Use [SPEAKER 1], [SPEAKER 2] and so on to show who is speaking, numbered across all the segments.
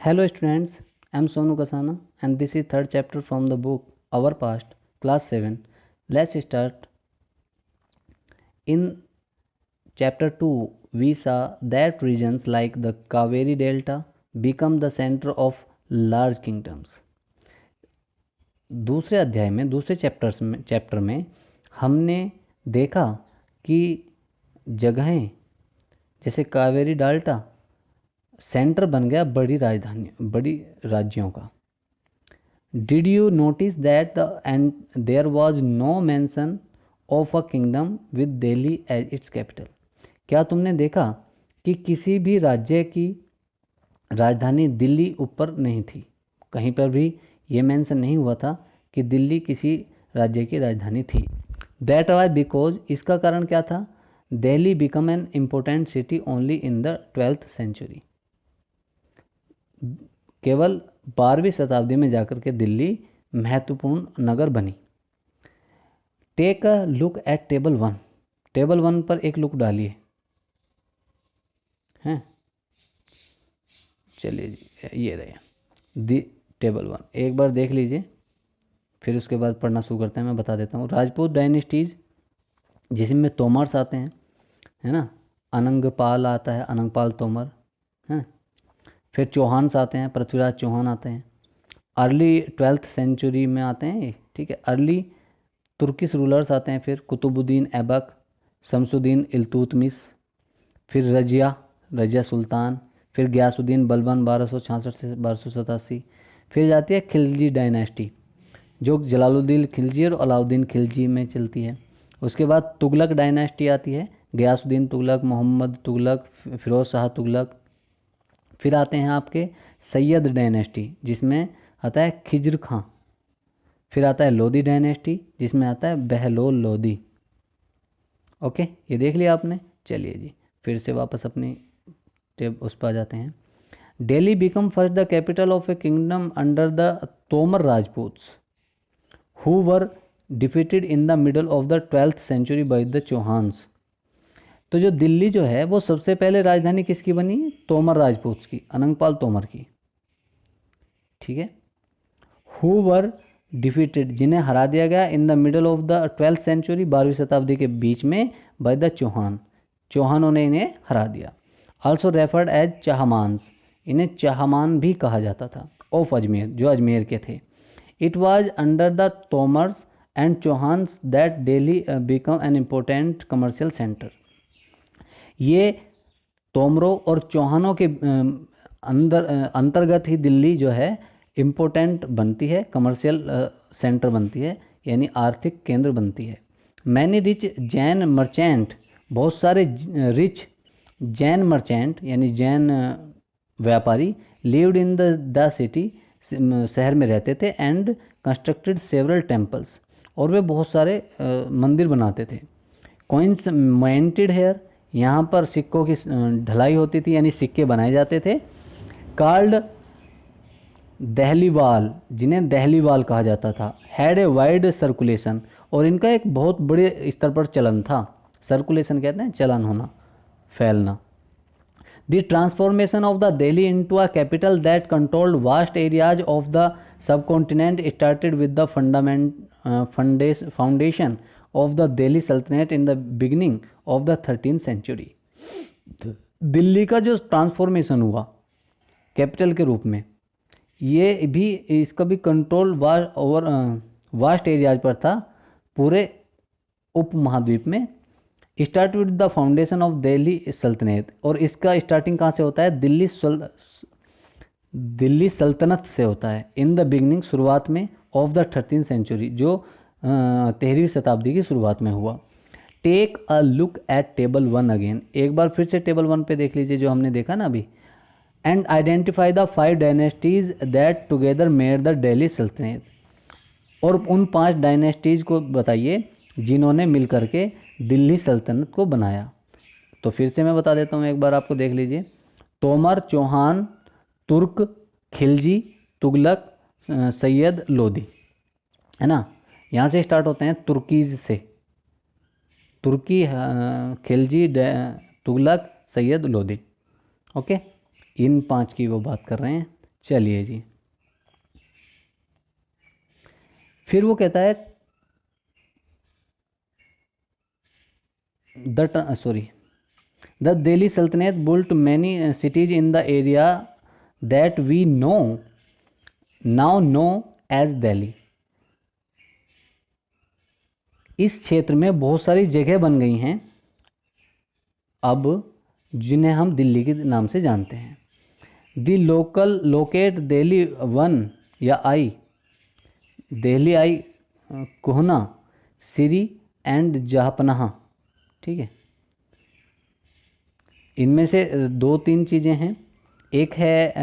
[SPEAKER 1] Hello students, I am Sonu Kasana and this is third chapter from the book Our Past, class 7. Let's start. In chapter 2, we saw that regions like the Kaveri Delta become the center of large kingdoms. दूसरे अध्याय में दूसरे chapter में हमने देखा कि जगहें जैसे कावेरी डेल्टा सेंटर बन गया बड़ी राज्यों का. Did you notice that and there was no mention of a kingdom with Delhi as its capital. क्या तुमने देखा कि किसी भी राज्य की राजधानी दिल्ली ऊपर नहीं थी? कहीं पर भी ये मेंशन नहीं हुआ था कि दिल्ली किसी राज्य की राजधानी थी. दैट वाज बिकॉज, इसका कारण क्या था? Delhi become an important city only in the 12th century. केवल 12वीं शताब्दी में जाकर के दिल्ली महत्वपूर्ण नगर बनी. Take a look at table 1. Table 1 पर एक लुक डालिए. हैं, चलिए जी, ये रहे दी टेबल 1. एक बार देख लीजिए, फिर उसके बाद पढ़ना शुरू करते हैं. मैं बता देता हूँ. राजपूत डायनेस्टीज जिसमें तोमर्स आते हैं, है ना. अनंगपाल आता है, अनंगपाल तोमर हैं. फिर चौहान्स आते हैं, पृथ्वीराज चौहान आते हैं. अर्ली 12th सेंचुरी में आते हैं ये, ठीक है. अर्ली तुर्किश रूलर्स आते हैं. फिर कुतुबुद्दीन ऐबक, शमसुद्दीन इल्तुतमिश, फिर रजिया सुल्तान, फिर गयासुद्दीन बलबन 1266 से 1287. फिर जाती है खिलजी डायनेस्टी जो जलालुद्दीन खिलजी और अलाउद्दीन खिलजी में चलती है. उसके बाद तुगलक डायनेस्टी आती है, गयासुद्दीन तुगलक, मोहम्मद तुगलक, फिरोज शाह तुगलक. फिर आते हैं आपके सैयद डायनेस्टी जिसमें आता है खिज्र खां. फिर आता है लोधी डायनेस्टी जिसमें आता है बहलोल लोधी. ओके, ये देख लिया आपने. चलिए जी, फिर से वापस अपनी उस पर आ जाते हैं. Delhi become first the capital of a kingdom under the Tomar Rajputs who were defeated in the middle of the 12th century by the Chauhans. तो जो दिल्ली जो है वो सबसे पहले राजधानी किसकी बनी? तोमर राजपूत की, अनंगपाल तोमर की. ठीक है. हु वर डिफीटेड, जिन्हें हरा दिया गया in the middle of the 12th century, 12वीं शताब्दी के बीच में, बाय द चौहान. चौहानों ने इन्हें हरा दिया. ऑल्सो रेफर्ड एज चाहमान्स, इन्हें चाहमान भी कहा जाता था. ऑफ अजमेर, जो अजमेर के थे. It was under the Tomars and Chauhans that Delhi become an important commercial centre. ये तोमरों और चौहानों के अंतर्गत ही दिल्ली जो है इम्पोर्टेंट बनती है, कमर्शियल सेंटर बनती है, यानी आर्थिक केंद्र बनती है. मैनी रिच जैन मर्चेंट, बहुत सारे रिच जैन मर्चेंट यानी जैन व्यापारी लिव्ड इन द सिटी, शहर में रहते थे. एंड कंस्ट्रक्टेड सेवरल टेम्पल्स, और वे बहुत सारे मंदिर बनाते थे. कॉइन्स माइंटेड हेयर, यहाँ पर सिक्कों की ढलाई होती थी, यानी सिक्के बनाए जाते थे. कार्ड दहलीवाल, जिन्हें दहलीवाल कहा जाता था. हैड ए वाइड सर्कुलेशन, और इनका एक बहुत बड़े स्तर पर चलन था. सर्कुलेशन कहते हैं चलन होना, फैलना. The transformation of the Delhi into a capital that controlled vast areas of the subcontinent started with the foundation of the Delhi Saltanat in the beginning of the 13th century. Delhi का जो ट्रांसफॉर्मेशन हुआ कैपिटल के रूप में, ये भी इसका भी कंट्रोल ओवर वास्ट एरियाज पर था पूरे उप महाद्वीप में. Start with the foundation of Delhi सल्तनत, और इसका स्टार्टिंग कहाँ से होता है? दिल्ली सल्तनत से होता है. इन द बिगनिंग, शुरुआत में, ऑफ द 13th सेंचुरी, जो 13वीं शताब्दी की शुरुआत में हुआ. Take a look at table 1 again. एक बार फिर से टेबल 1 पे देख लीजिए जो हमने देखा ना अभी. And identify the 5 dynasties that together made the Delhi सल्तनत. और उन 5 डायनेस्टीज को बताइए जिन्होंने मिल करके दिल्ली सल्तनत को बनाया. तो फिर से मैं बता देता हूँ, एक बार आपको देख लीजिए. तोमर, चौहान, तुर्क, खिलजी, तुगलक, सैयद, लोधी, है ना. यहाँ से स्टार्ट होते हैं तुर्कीज से. तुर्की, खिलजी, तुगलक, सैयद, लोधी. ओके, इन 5 की वो बात कर रहे हैं. चलिए जी, फिर वो कहता है the Delhi Sultanate built many cities in the area that we now know as Delhi. इस क्षेत्र में बहुत सारी जगह बन गई हैं अब, जिन्हें हम दिल्ली के नाम से जानते हैं। दी लोकल लोकेट दिल्ली 1 या आई, दिल्ली आई, कोहना, सिरी एंड जहापनाह। ठीक है, इनमें से 2-3 चीज़ें हैं। एक है,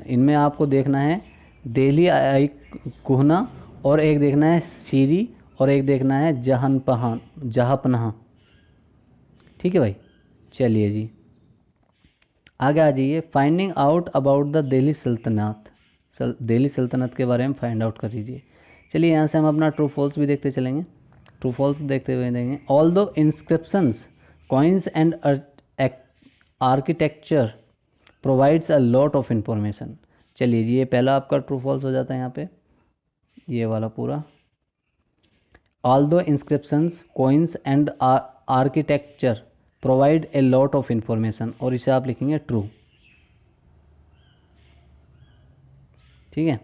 [SPEAKER 1] इनमें आपको देखना है दिल्ली आई कोहना, और एक देखना है सिरी, और एक देखना है जहापनाह। ठीक है भाई, चलिए जी आगे आ जाइए। Finding out about the Delhi सल्तनत, दिल्ली सल्तनत के बारे में फाइंड आउट कर लीजिए। चलिए यहाँ से हम अपना ट्रू फॉल्स भी देखते चलेंगे। ट्रू फॉल्स देखते हुए देंगे। ऑल दो inscriptions, coins and architecture provides a lot of information. चलिए जी, ये पहला आपका ट्रू फॉल्स हो जाता है यहाँ पे, ये वाला पूरा। ऑल दो inscriptions, coins and architecture provide a lot of information, और इसे आप लिखेंगे ट्रू। ठीक है,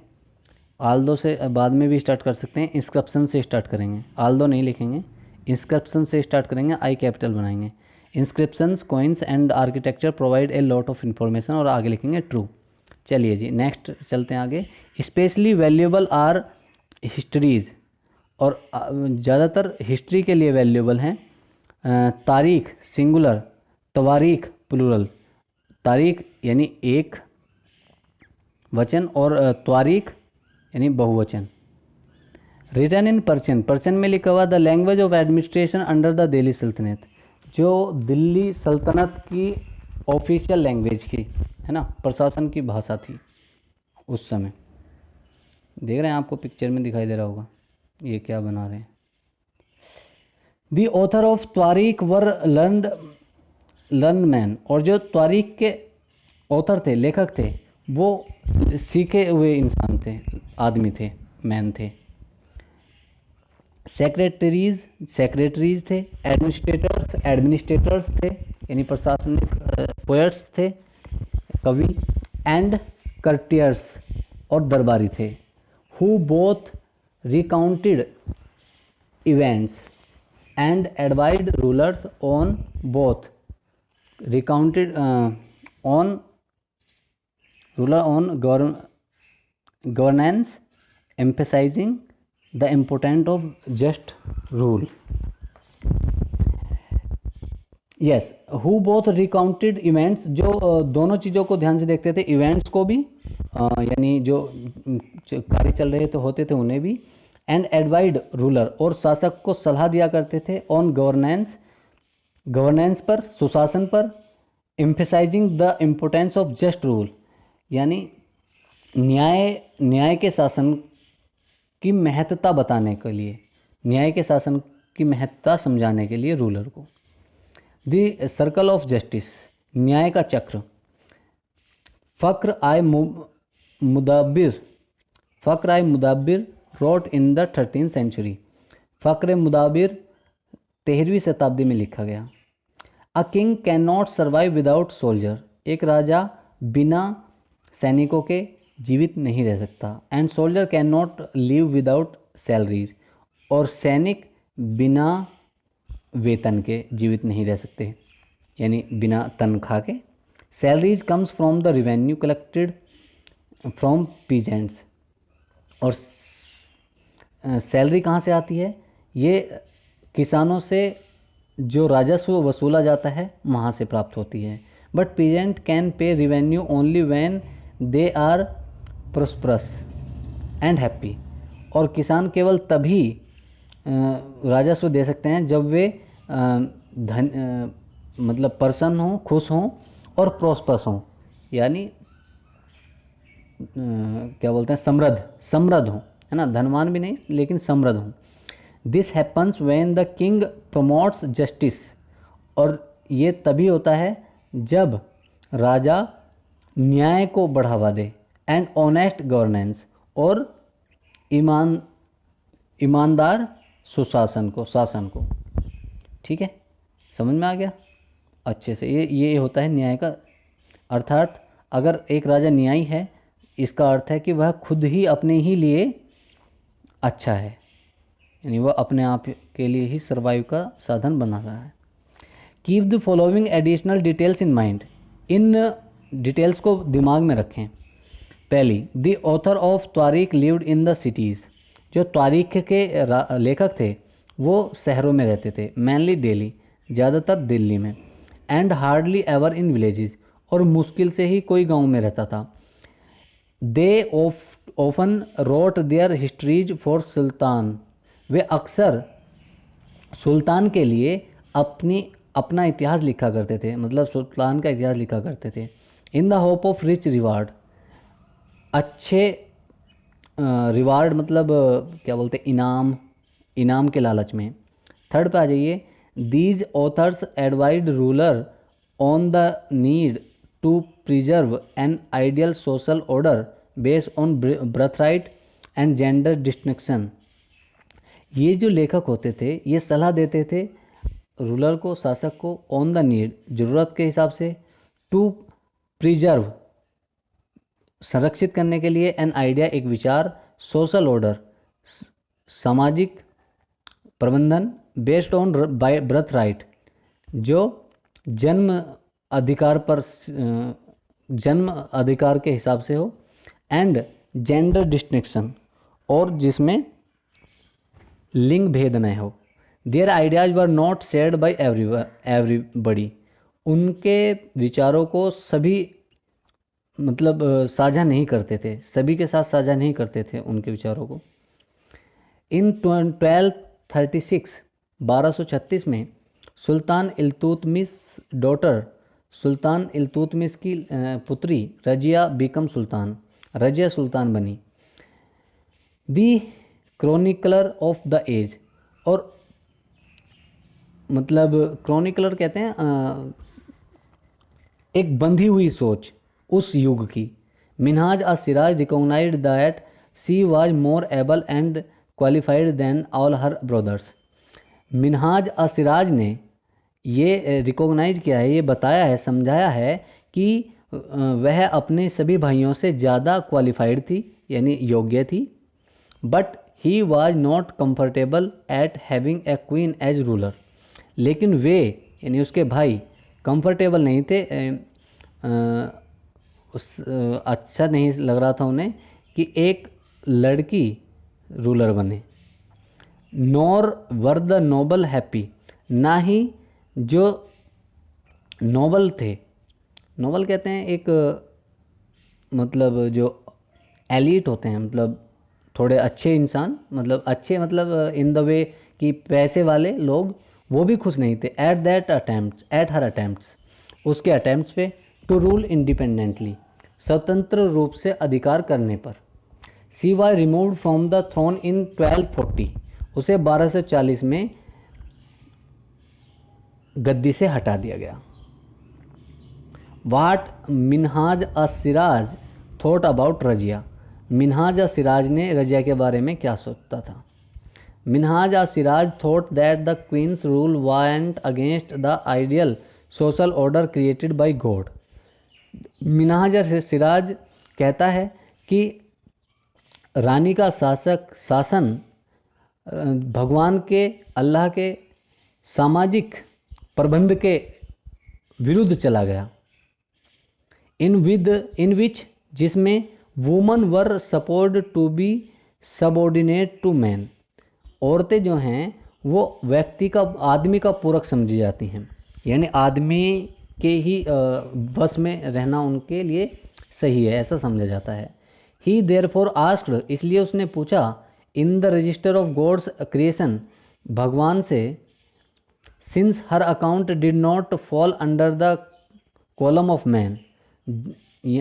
[SPEAKER 1] आल्दो से बाद में भी स्टार्ट कर सकते हैं, इंस्क्रिप्शन से स्टार्ट करेंगे, आल्दो नहीं लिखेंगे, इंस्क्रिप्शन से स्टार्ट करेंगे, आई कैपिटल बनाएंगे। Inscriptions, coins and architecture provide a lot of information, और आगे लिखेंगे ट्रू। चलिए जी नेक्स्ट चलते हैं आगे। स्पेशली वैल्यूएबल आर हिस्ट्रीज, और ज़्यादातर हिस्ट्री के लिए वैल्यूएबल हैं तारीख सिंगुलर, तवारीख प्लूरल। तारीख यानी एक वचन, और त्वारीख यानी बहुवचन। रिटन इन पर्शियन, पर्शियन में लिखा हुआ the language of administration under the Delhi सल्तनत, जो दिल्ली सल्तनत की ऑफिशियल लैंग्वेज की है ना, प्रशासन की भाषा थी उस समय। देख रहे हैं, आपको पिक्चर में दिखाई दे रहा होगा ये क्या बना रहे हैं। The author of tawarikh were learned men, और जो त्वारीख के ऑथर थे, लेखक थे, वो सीखे हुए इंसान थे, आदमी थे, मैन थे। सेक्रेटरीज थे, एडमिनिस्ट्रेटर्स थे यानी प्रशासनिक, पोएट्स थे, कवि, एंड कर्टियर्स और दरबारी थे। Who both recounted events and advised rulers on both, recounted on ruler on governance, emphasizing the importance of just rule. Yes, who both recounted events, जो दोनों चीज़ों को ध्यान से देखते थे, इवेंट्स को भी यानी जो कार्य चल रहे थे होते थे उन्हें भी, एंड एडवाइड रूलर, और शासक को सलाह दिया करते थे, ऑन गवर्नेंस पर, सुशासन पर, emphasizing the importance of just rule, यानी न्याय के शासन की महत्ता बताने के लिए, न्याय के शासन की महत्ता समझाने के लिए रूलर को। द सर्कल ऑफ जस्टिस, न्याय का चक्र। Fakhr i Mudabbir wrote in the 13th century, Fakhr Mudabbir 13वीं शताब्दी में लिखा गया। A king can not survive without soldier, एक राजा बिना सैनिकों के जीवित नहीं रह सकता। And soldier can not live without salaries, और सैनिक बिना वेतन के जीवित नहीं रह सकते, यानी बिना तनख्वाह के। Salaries comes from the revenue collected from peasants, और सैलरी कहाँ से आती है? ये किसानों से जो राजस्व वसूला जाता है वहाँ से प्राप्त होती है। But peasant can pay revenue only when they are prosperous and happy, और किसान केवल तभी राजस्व दे सकते हैं जब वे मतलब प्रसन्न हों, खुश हों और प्रोस्परस हों, यानी क्या बोलते हैं, समृद्ध हों, है ना, धनवान भी नहीं लेकिन समृद्ध हों। This happens when the king promotes justice, और ये तभी होता है जब राजा न्याय को बढ़ावा दे, एंड ऑनेस्ट गवर्नेंस, और ईमानदार शासन को। ठीक है, समझ में आ गया अच्छे से। ये होता है न्याय का अर्थात अगर एक राजा न्यायी है, इसका अर्थ है कि वह खुद ही अपने ही लिए अच्छा है, यानी वह अपने आप के लिए ही सर्वाइव का साधन बना रहा है। Keep the following additional details in mind, in details को दिमाग में रखें। पहली, द ऑथर ऑफ तारीख लिव्ड इन द सिटीज़, जो तारीख के लेखक थे वो शहरों में रहते थे, मेनली दिल्ली, ज़्यादातर दिल्ली में, and hardly ever in villages, और मुश्किल से ही कोई गांव में रहता था। They often wrote their histories for sultan, वे अक्सर सुल्तान के लिए अपना इतिहास लिखा करते थे, मतलब सुल्तान का इतिहास लिखा करते थे। In the hope of rich reward, अच्छे रिवार्ड मतलब क्या बोलते इनाम के लालच में। थर्ड पे आ जाइए, दीज ऑथर्स एडवाइड ruler on the need to preserve an ideal social order based on birthright and gender distinction. ये जो लेखक होते थे ये सलाह देते थे रूलर को, शासक को, ऑन द नीड, ज़रूरत के हिसाब से, टू प्रिजर्व, संरक्षित करने के लिए, एन आइडिया, एक विचार, सोशल ऑर्डर, सामाजिक प्रबंधन, बेस्ड ऑन बर्थ राइट, जो जन्म अधिकार के हिसाब से हो, एंड जेंडर डिस्टिंक्शन, और जिसमें लिंग भेद न हो। Their ideas were not shared by everybody, उनके विचारों को सभी मतलब साझा नहीं करते थे, सभी के साथ साझा नहीं करते थे उनके विचारों को। इन 1236 में सुल्तान इल्तुतमिश डॉटर, सुल्तान इल्तुतमिश की पुत्री रजिया बिकम सुल्तान, रजिया सुल्तान बनी। दी क्रॉनिकलर ऑफ द एज, और मतलब क्रॉनिकलर कहते हैं एक बंधी हुई सोच उस युग की। Minhaj i Siraj recognised that she was more able and qualified than all her brothers. Minhaj i Siraj ने ये रिकॉग्नाइज किया है, ये बताया है, समझाया है कि वह अपने सभी भाइयों से ज़्यादा क्वालिफाइड थी, यानी योग्य थी। But he was not comfortable at having a queen as ruler, लेकिन वे यानी उसके भाई कंफर्टेबल नहीं थे, अच्छा नहीं लग रहा था उन्हें कि एक लड़की रूलर बने। Nor were the noble happy, ना ही जो नोबल थे, नोबल कहते हैं एक मतलब जो एलीट होते हैं, मतलब थोड़े अच्छे इंसान, मतलब अच्छे मतलब इन द वे कि पैसे वाले लोग, वो भी खुश नहीं थे एट हर अटेम्प्ट्स, उसके अटेम्प्ट्स पे, टू रूल इंडिपेंडेंटली, स्वतंत्र रूप से अधिकार करने पर। She was removed from the throne in 1240, उसे 1240 में गद्दी से हटा दिया गया। What Minhaj i Siraj thought about Raziya, Minhaj i Siraj ने रजिया के बारे में क्या सोचता था। Minhaj i Siraj thought that the queen's rule went against the ideal social order created by God. Minhaj i Siraj कहता है कि रानी का शासन भगवान के, अल्लाह के सामाजिक प्रबंध के विरुद्ध चला गया। इन विच, जिसमें woman were supposed to be subordinate to man, औरतें जो हैं वो आदमी का पूरक समझी जाती हैं, यानी आदमी के ही बस में रहना उनके लिए सही है, ऐसा समझा जाता है। ही देयरफॉर आस्क्ड, इसलिए उसने पूछा, in the register of God's creation, भगवान से, since her account did not fall under the column of man,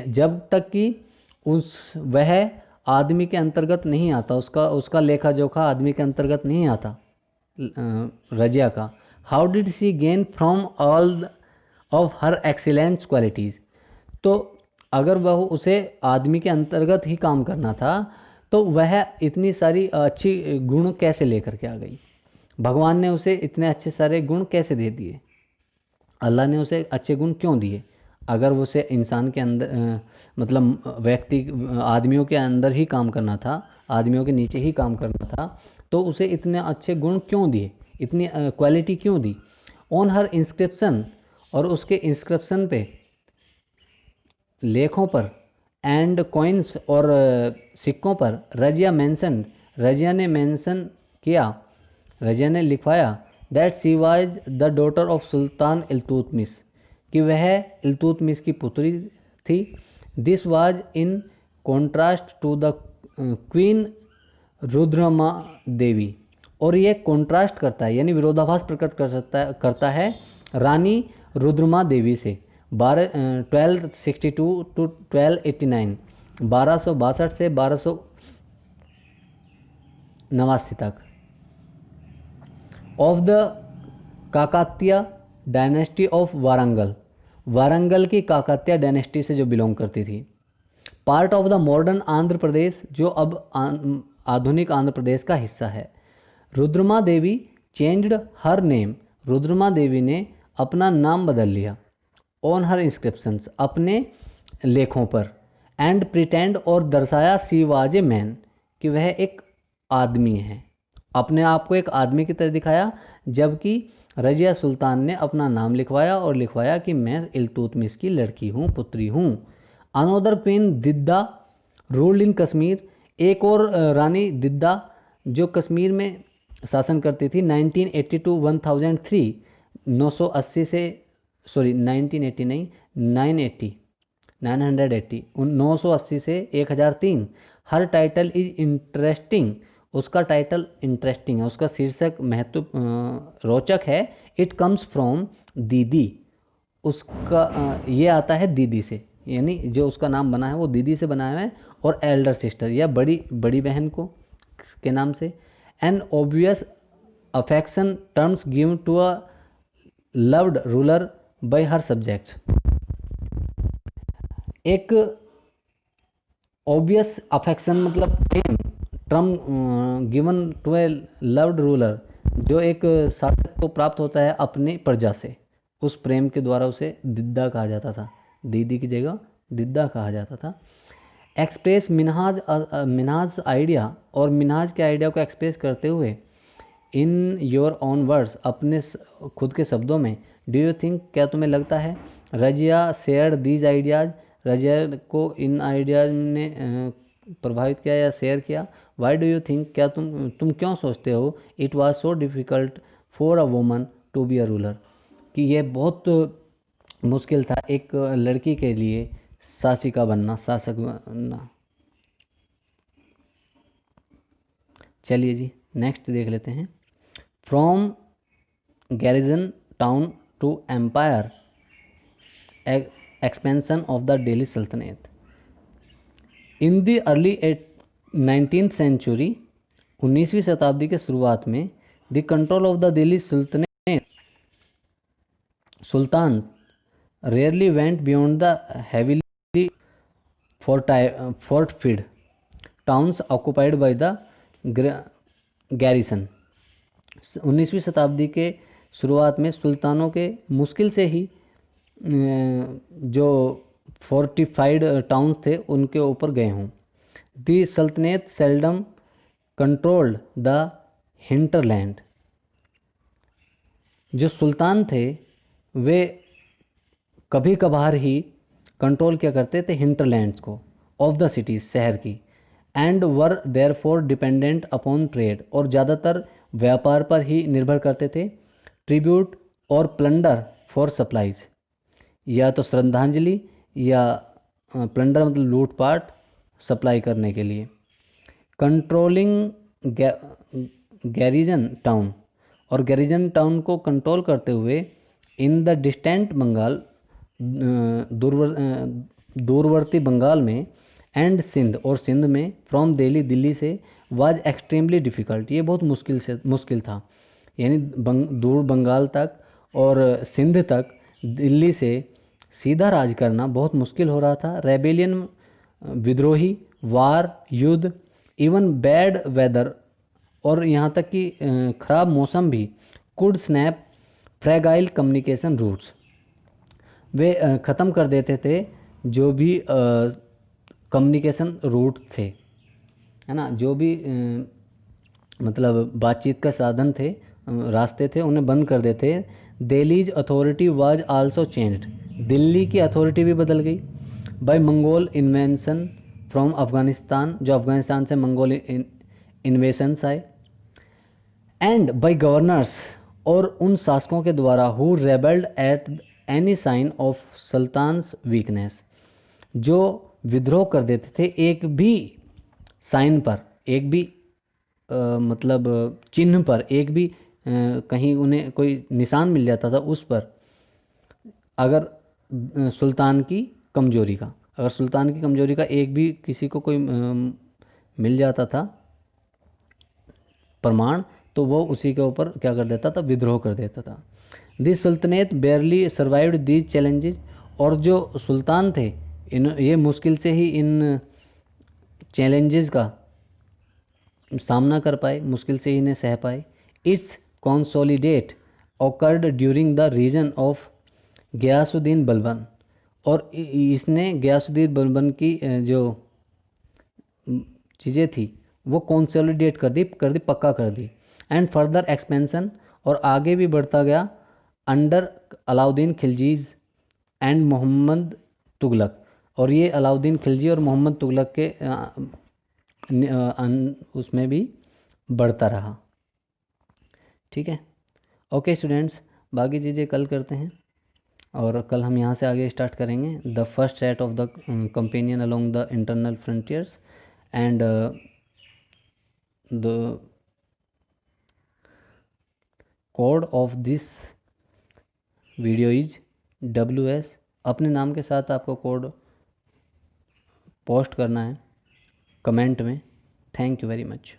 [SPEAKER 1] जब तक कि वह आदमी के अंतर्गत नहीं आता, उसका लेखा जोखा आदमी के अंतर्गत नहीं आता रजिया का। How did she gain from all of her excellent qualities, तो अगर वह उसे आदमी के अंतर्गत ही काम करना था तो वह इतनी सारी अच्छी गुण कैसे लेकर के आ गई? भगवान ने उसे इतने अच्छे सारे गुण कैसे दे दिए? अल्लाह ने उसे अच्छे गुण क्यों दिए? अगर वो उसे इंसान के अंदर मतलब व्यक्ति आदमियों के अंदर ही काम करना था, आदमियों के नीचे ही काम करना था, तो उसे इतने अच्छे गुण क्यों दिए, इतनी क्वालिटी क्यों दी? ऑन हर इंस्क्रिप्शन, और उसके इंस्क्रिप्शन पे, लेखों पर, एंड कॉइन्स और सिक्कों पर, रजिया ने मेंशन किया, रजिया ने लिखवाया that she was the daughter of sultan Iltutmish, कि वह इल्तुतमिश की पुत्री थी। This was in contrast to the queen Rudrama Devi, और ये कॉन्ट्रास्ट करता है यानी विरोधाभास प्रकट करता है रानी रुद्रमा देवी से। 1262 टू 1289, 1262 से 1289 तक। Of the Kakatiya dynasty of Warangal, Warangal की काकातिया डायनेस्टी से जो बिलोंग करती थी। Part of the modern Andhra Pradesh, जो अब आधुनिक आंध्र प्रदेश का हिस्सा है। Rudrama Devi changed her name, Rudrama Devi ने अपना नाम बदल लिया। ऑन हर इंस्क्रिप्शंस, अपने लेखों पर। एंड प्रिटेंड, और दर्शाया सी वाज ए मैन, कि वह एक आदमी है, अपने आप को एक आदमी की तरह दिखाया। जबकि रजिया सुल्तान ने अपना नाम लिखवाया और लिखवाया कि मैं इल्तुतमिश की लड़की हूँ, पुत्री हूँ। अनोदर क्वीन दिद्दा रूल्ड इन कश्मीर, एक और रानी दिद्दा जो कश्मीर में शासन करती थी 1980 टू 1003, 980 से 1980 नहीं 980 980 से 1003। हर टाइटल इज इंटरेस्टिंग, उसका टाइटल इंटरेस्टिंग है, उसका शीर्षक महत्व रोचक है। इट कम्स फ्रॉम दीदी, उसका ये आता है दीदी से, यानी जो उसका नाम बना है वो दीदी से बनाया है, और एल्डर सिस्टर या बड़ी बहन को के नाम से। An obvious affection terms given to a loved ruler by her subjects, एक ऑब्वियस अफेक्शन मतलब प्रेम, term given to a loved ruler, जो एक शासक को प्राप्त होता है अपनी प्रजा से, उस प्रेम के द्वारा उसे दिद्दा कहा जाता था, दीदी की जगह दिद्दा कहा जाता था। एक्सप्रेस मिनहाज आइडिया, और मिनहाज के आइडिया को एक्सप्रेस करते हुए इन योर ओन वर्ड्स, अपने खुद के शब्दों में। डू यू थिंक, क्या तुम्हें लगता है? Razia share these ideas, Razia को इन आइडियाज़ ने प्रभावित किया या शेयर किया। वाई डू यू थिंक, क्या तुम क्यों सोचते हो? It was so difficult for a woman to be a ruler, कि यह बहुत मुश्किल था एक लड़की के लिए शासिका बनना, शासक बनना। चलिए जी नेक्स्ट देख लेते हैं। From garrison town to empire, expansion of the Delhi Saltanat. In the early 19th century, 19वीं शताब्दी के शुरुआत में, the control of the Delhi Sultan rarely went beyond the heavily fortified towns occupied by the garrison। 19वीं शताब्दी के शुरुआत में सुल्तानों के मुश्किल से ही जो फोर्टिफाइड टाउन्स थे उनके ऊपर गए हों। दी सल्तनत सेल्डम कंट्रोल्ड द हिंटरलैंड, जो सुल्तान थे वे कभी कभार ही कंट्रोल क्या करते थे हिंटरलैंड्स को, ऑफ द सिटीज, शहर की। And were therefore dependent upon trade, और ज़्यादातर व्यापार पर ही निर्भर करते थे। ट्रिब्यूट और प्लंडर फॉर सप्लाईज, या तो श्रद्धांजलि या प्लंडर मतलब लूटपाट सप्लाई करने के लिए। कंट्रोलिंग गैरिजन टाउन, और गैरिजन टाउन को कंट्रोल करते हुए इन द डिस्टेंट बंगाल, दूरवर्ती बंगाल में, एंड सिंध, और सिंध में, फ्रॉम दिल्ली, दिल्ली से, वाज एक्सट्रीमली डिफ़िकल्ट, ये बहुत मुश्किल था, यानी दूर बंगाल तक और सिंध तक दिल्ली से सीधा राज करना बहुत मुश्किल हो रहा था। रेबेलियन, विद्रोही, वार, युद्ध, इवन बैड वेदर और यहाँ तक कि खराब मौसम भी कुड स्नैप फ्रैगाइल कम्युनिकेशन रूट्स, वे ख़त्म कर देते थे जो भी कम्युनिकेशन रूट थे, है ना, जो भी मतलब बातचीत का साधन थे, रास्ते थे, उन्हें बंद कर देते। Delhi's authority was also changed, दिल्ली की अथॉरिटी भी बदल गई। By Mongol invention from Afghanistan, जो अफ़गानिस्तान से मंगोल इन्वेशंस आए। एंड बाय गवर्नर्स, और उन शासकों के द्वारा who rebelled at any sign of sultan's weakness, जो विद्रोह कर देते थे एक भी साइन पर, एक भी मतलब चिन्ह पर, एक भी कहीं उन्हें कोई निशान मिल जाता था उस पर, अगर सुल्तान की कमजोरी का, अगर सुल्तान की कमजोरी का एक भी किसी को कोई मिल जाता था प्रमाण, तो वो उसी के ऊपर क्या कर देता था, विद्रोह कर देता था। This sultanate barely survived these challenges, और जो सुल्तान थे ये मुश्किल से ही इन चैलेंजेस का सामना कर पाए, मुश्किल से ही इन्हें सह पाए। Its consolidate occurred during the reign of Ghiyasuddin Balban, और इसने गयासुद्दीन बलबन की जो चीज़ें थी वो कंसोलिडेट कर दी, पक्का कर दी। एंड फर्दर एक्सपेंशन, और आगे भी बढ़ता गया अंडर अलाउद्दीन खिलजीज एंड मोहम्मद तुगलक, और ये अलाउद्दीन खिलजी और मोहम्मद तुगलक के उसमें भी बढ़ता रहा। ठीक है, ओके स्टूडेंट्स, बाकी चीज़ें कल करते हैं, और कल हम यहाँ से आगे स्टार्ट करेंगे the first set of the companion along the internal frontiers, and the code of this video is WS। अपने नाम के साथ आपको कोड पोस्ट करना है कमेंट में। Thank you very much.